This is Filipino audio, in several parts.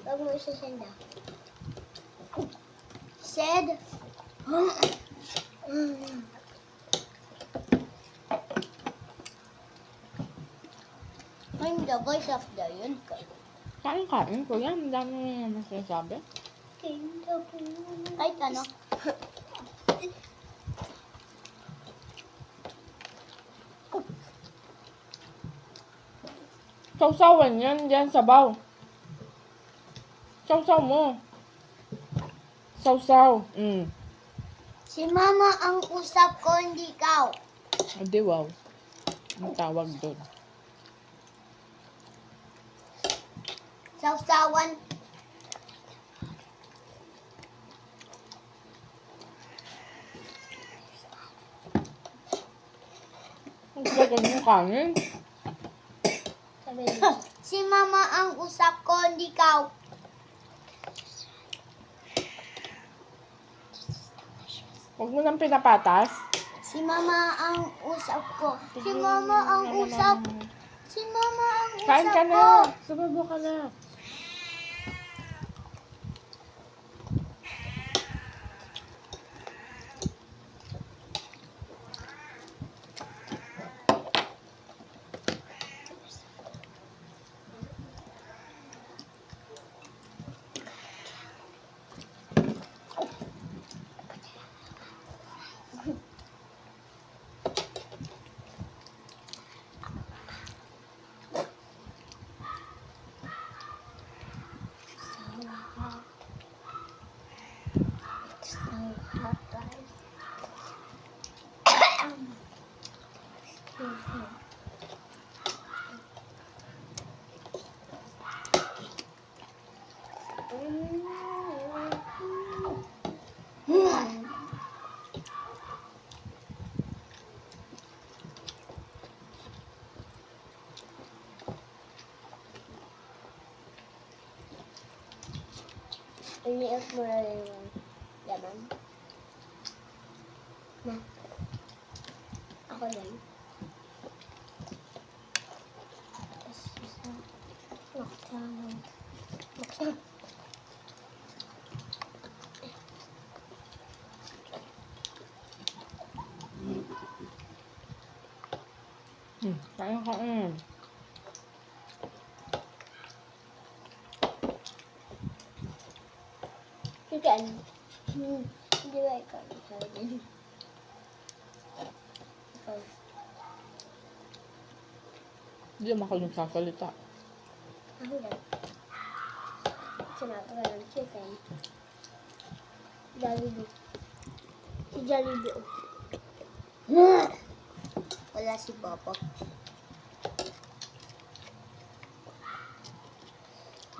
Huwag mo isa-send ah. Send. Ay, hindi ako isap na yun. Kain-kain ko yan. Ang dami naman sinasabi. Kahit ano. Sausawan yan. Diyan sabaw. Sausaw mo. Sausaw. Si mama ang usap ko, hindi ikaw. Hindi, wow. Ang tawag doon. Sausawan. Ang gagal mo kanin. Sabi niya. Si mama ang usap ko, hindi ikaw. Huwag mo nang pinapatas. Si mama ang usap ko. Si mama ang usap. Si mama ang usap Kain ka ko. na. Sumabo ka na. Iniyak mo na rin yung laman. Na. Ako lang. Tapos isa. Laktaman. Laktaman. Kain. Chicken. Hindi ba ikaw? Ikaw. Hindi naman ako nagsasalita. Ako lang. Sinabi ka ng chicken. Jollibee. Si Jollibee. Wala si Papa.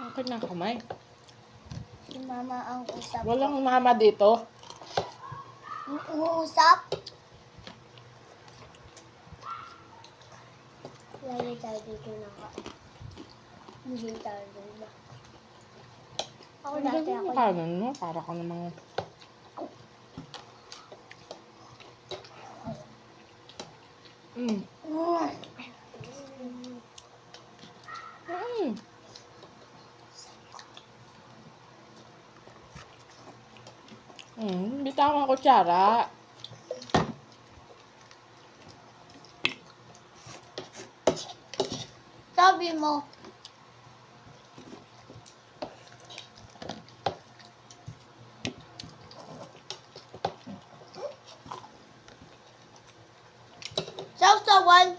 Akin na kamay. Si Mama ang usap Walang mama dito. Uusap? Lagi tayo dito na ka. Hindi tayo dito. Ako Ang dati galing ako. mo kanan mo. Para ka namang... Bitawan ko kutsara. Sabi mo. Sausawan.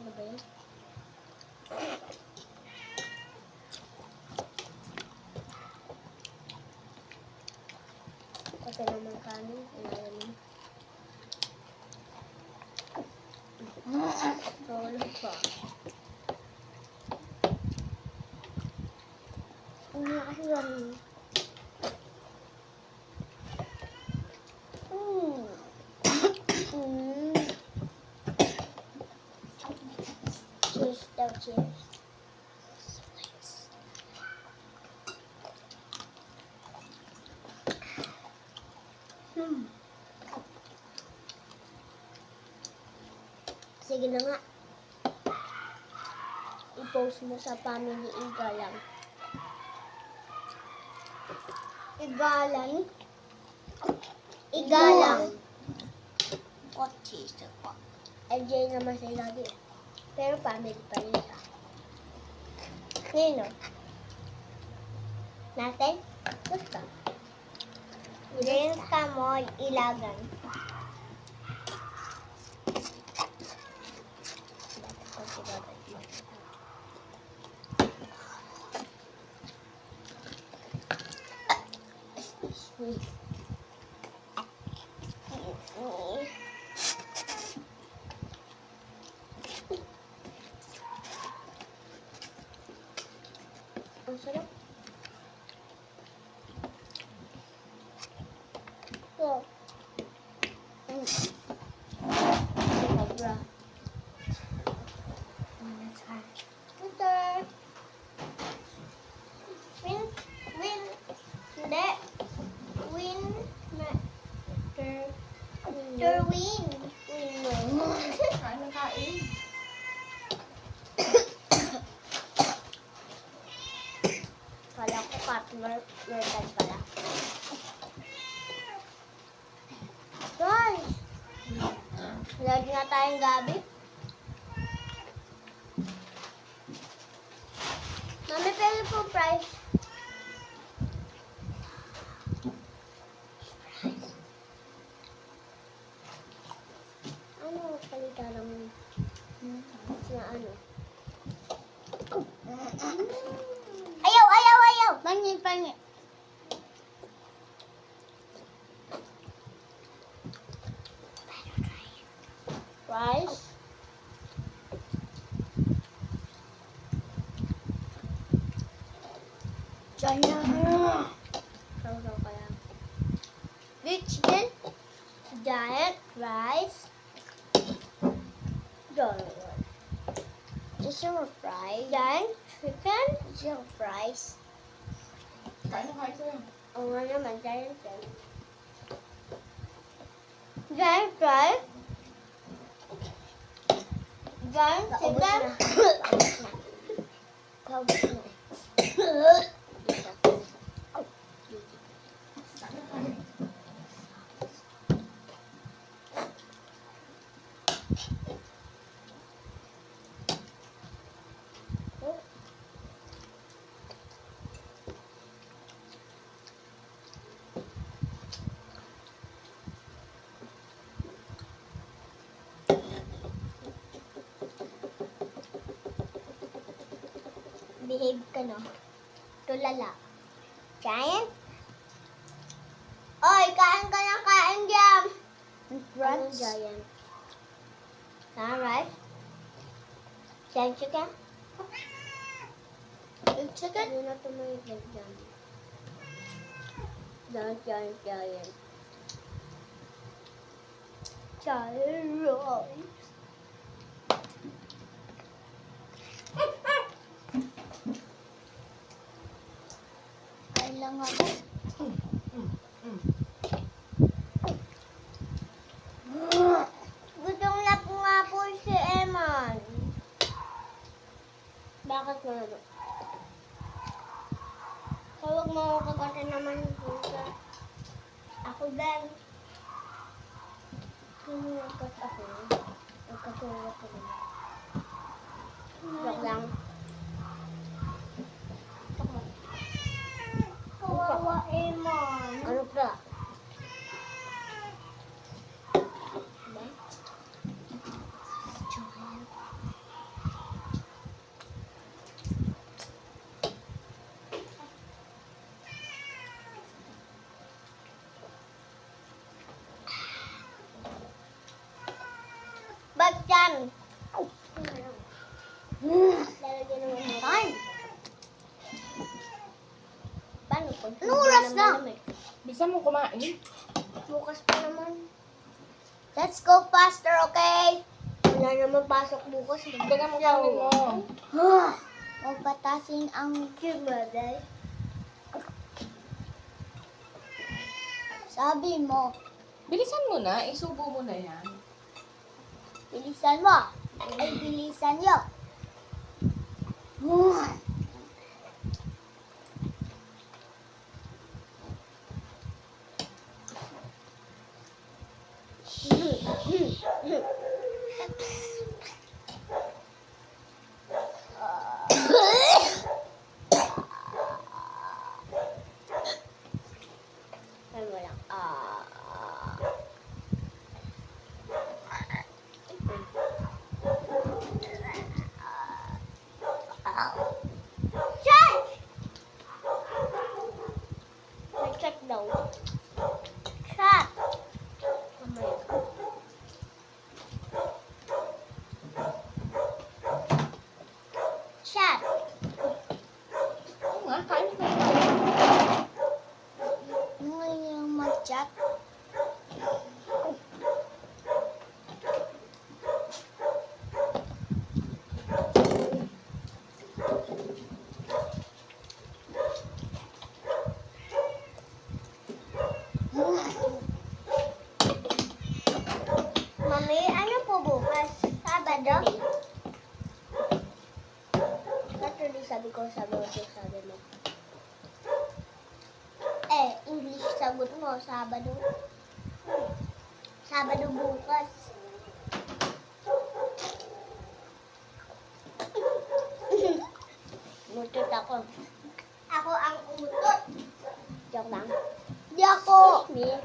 Ano ba yun? Kasi naman kanin, inayamin. Tulog pa. Ang lakas gamin. Cheers daw, cheers. Sige na nga. I-post mo sa family Igalang. Igalan? Igalang. What is the what? LJ naman sa lagi. Pero family pa rin siya. Nino? Natin? Basta. James Kamoy, Ilagan. Excuse me. Ang sarap. So, sobra. Winter. Hindi. Win. Kain na kain. Kala ko partner pala. Guys! Lagi na tayong gabi. Mami, pwede po price. Ano salita lang na ano? Ayaw! Pangit. Rice. China. Saw ka lang. Chicken. Giant rice. Is there a fry? Giant chicken. Is there a fries? Kain na kain sa'yo. Oo nga naman, giant rice. Giant rice. Giant chicken. Paubos na. Behave ka, no? Tulala. Giant? Oy, kain ka ng kain dyan! Anong giant? Alright. Giant chicken? Big chicken? Ano na tumayag dyan? Giant. Giant rice. Kain lang ako. Gutom na po nga po si Eman. Bakit mo na doon? Huwag mo ako kagatan naman po sa... Ako din. Kung nagkat ako, nagkasulat ko naman. Joke lang. Kawawa, Eman. Ano pa? Ba't yan? Lalagyan naman mo. Time. Paano po? Anong oras na? Bisa mo kumain. Bukas pa naman. Let's go faster, okay? Wala naman pasok bukas. Dagdagan mo kanin mo. Huwag patasin ang Kimaday. sabi mo. Bilisan mo na, isubo mo na yan. Bilisan mo. Ay, bilisan nyo. Ay, wala. Check! Check daw. Check! Mamaya. Check! Oo nga, kain ka na. Ngayon mag-check. Mami, ano po bukas? Sabado? Saturday, sabi ko, sabi mo. English sagot mo, Sabado. Sabado bukas. Mutot ako. Ako ang utot. Joke lang. Di ako. Me.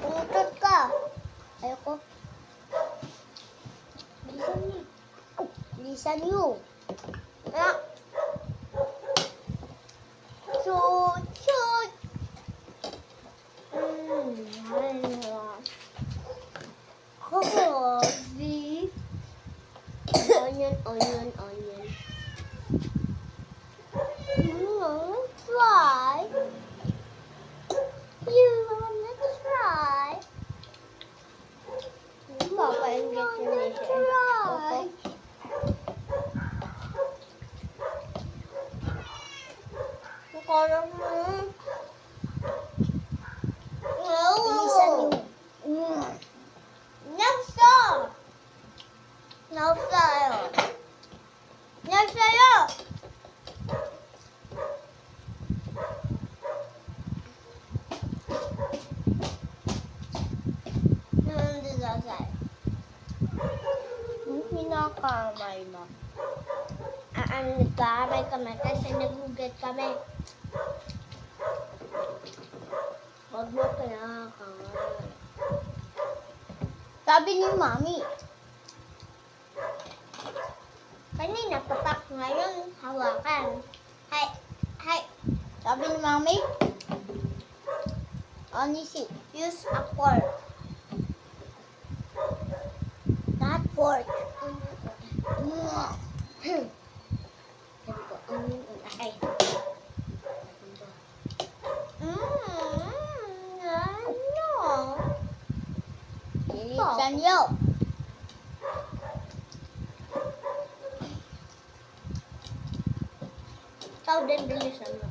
Utot ka. Ayoko. Bilisan niya. Bilisan nyo. Ah. Shoot, shoot. Coffee. Onion. Try. You wanna try? Papainggit yun eh siya. Try. Nakarap mo. Bilisan nyo. Next song. Next tayo. Next tayo. Nandito tayo. Pinakamay mo. Nagkamay kami kasi nagugat kami. Huwag mo pinakamay. Sabi ni Mami. Kanina papak, ngayon hawakan. Hi. Hi. Sabi ni Mami. Onisi. Use a fork. Not fork. Sabi ko, ay. Ano? Bilisan nyo. Ikaw din bilisan mo.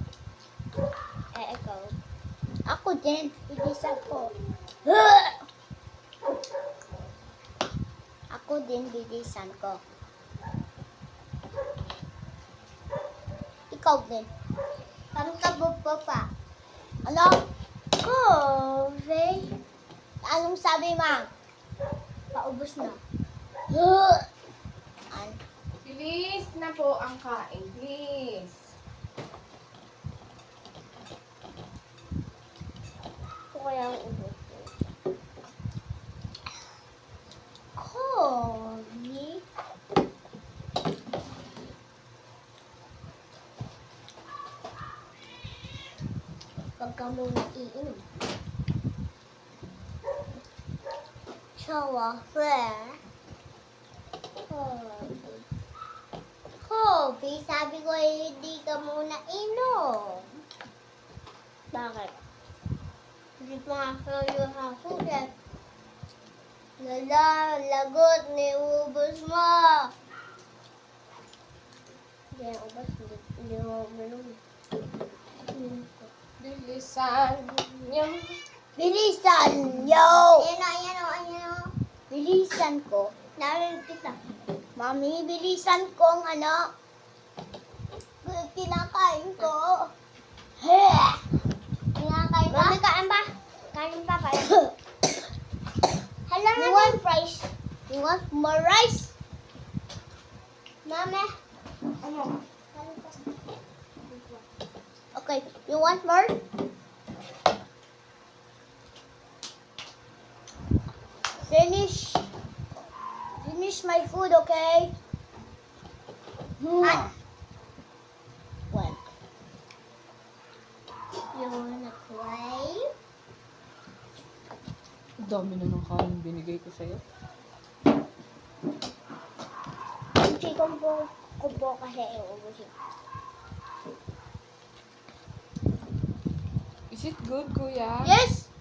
Ikaw. Ako din. Bilisan ko. Ako din bilisan ko. Ikaw din. Parang kabugpo pa. Ano? Coffee. Anong sabi, Ma? Paubos na. An- Bilis na po ang kain, please. Ito kaya ang ubos ko. Coffee. Huwag ka muna iinom. Coffee. Coffee. Sabi ko hindi ka muna inom. Bakit? Hindi pa nga kayo hasulat. Lagot, niubos mo. Hindi ang ubas, hindi mo minum. Bilisan niyo. Bilisan, yo! Ayan o. Bilisan ko. Narinig kita. Mami, bilisan kong ano. Kinakain ko. Kinakain ka? Mami, kain ba? Kain pa pala. Hello, you want rice? You want more rice? Mami. Ano? Okay, you want more? Finish my food, okay? What? You wanna play? Dami na ng kain binigay ko sa'yo. Hindi ko po kasi iubusin. Is it good, kuya? Yes!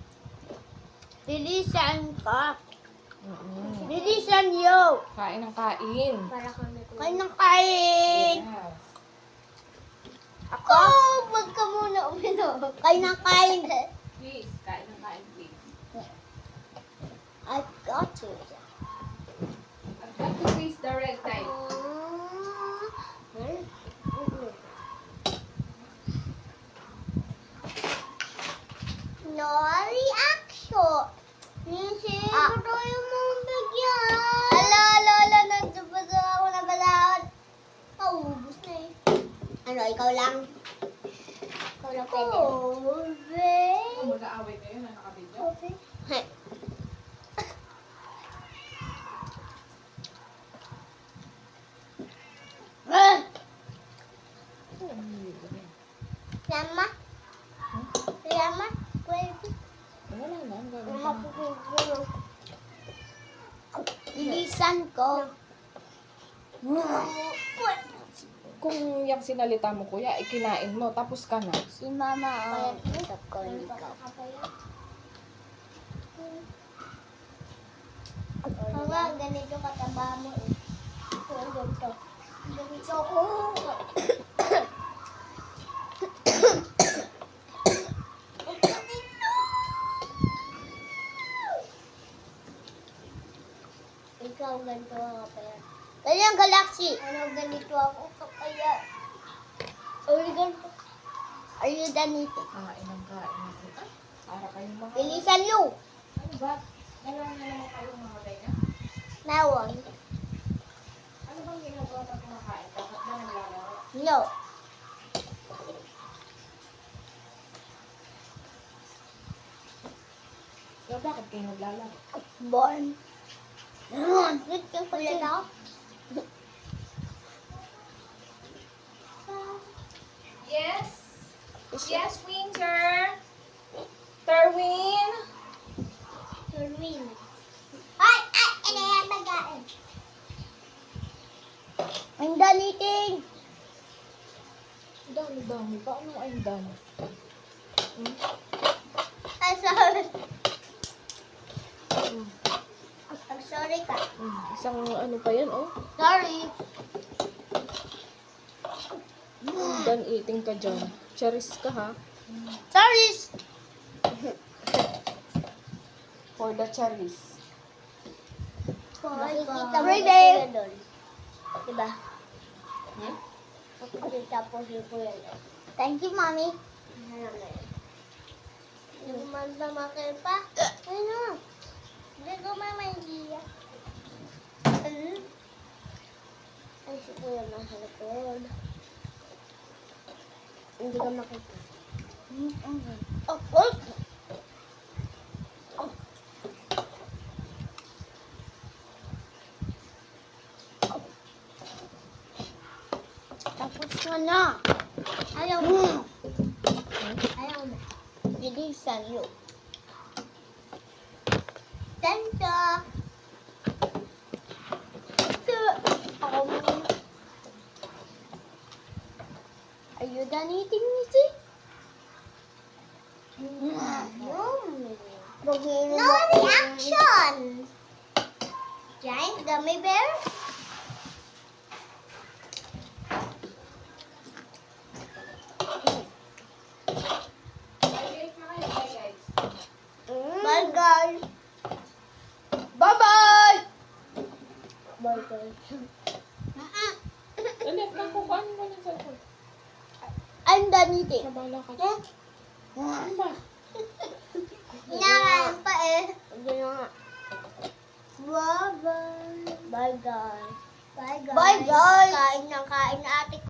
Bilisan ka. Mm-mm. Bilisan yo. Kain ng kain. Para kami ko. Kain ng kain. Yes. Ako, wag ka muna uminom. Kain ng kain. Please, kain ng kain, please. I got to. I've got to face the red light. No reaction. Siguro yung mong bigyan. Ala, nagdubado ako na balahon. Paubos na eh. Ano, ikaw lang? Ikaw lang pwede. Kung mag-aaway kayo na nakabidyo. Okay. Lama? Lama? Pwede. Wala na, ang gagawin ko na. Bilisan ko. Kung yung sinalita mo, kuya, ikinain mo, tapos ka na. Si mama ang usap ko ikaw. Mama, ganito kataba mo eh. Ganito. Ganito ko. Ikaw ganito ako kaya. Kanyang galaxy. Ano ganito ako kaya. Are you done eating? Kain ng kain. Para kayong mga... Bilisan you. Ano ba? Dalawa na naman kayong mga ganyan? Meron. Ano bang ginagawa pag kumakain? Dapat ba naglalaro? No. So, bakit kayo naglalaro? Born. Wait, yung kulit ako. Yes? Yes, Winter? Terwin? Turwin. Ay! Ano yan magain? I'm done eating. Dami. Paano I'm done? I'm sorry. I'm sorry ka. Isang ano pa yan, oh. Sorry. Done eating ka dyan. Charis ka, ha? Sorry. For the charis. Nakikita mo sila doon. Diba? Hmm? Nakikita po si Kuya doon. Thank you, Mommy. Hindi ko man tamakil pa. Ano? Hindi ko man maindiya. Ay, si Kuya nasa likod. Hindi ka makita. Oh. Tapos ka na. Ayaw mo. Ayaw mo. Bilisan yun. Tanta. Ako mo. Are you done eating, Missy? No reaction. ganito eh. Nabala ka. Eh? Ano ba? Hinakain pa eh. Hindi na nga. Bye-bye. Bye guys. Bye guys. Bye guys. Kain na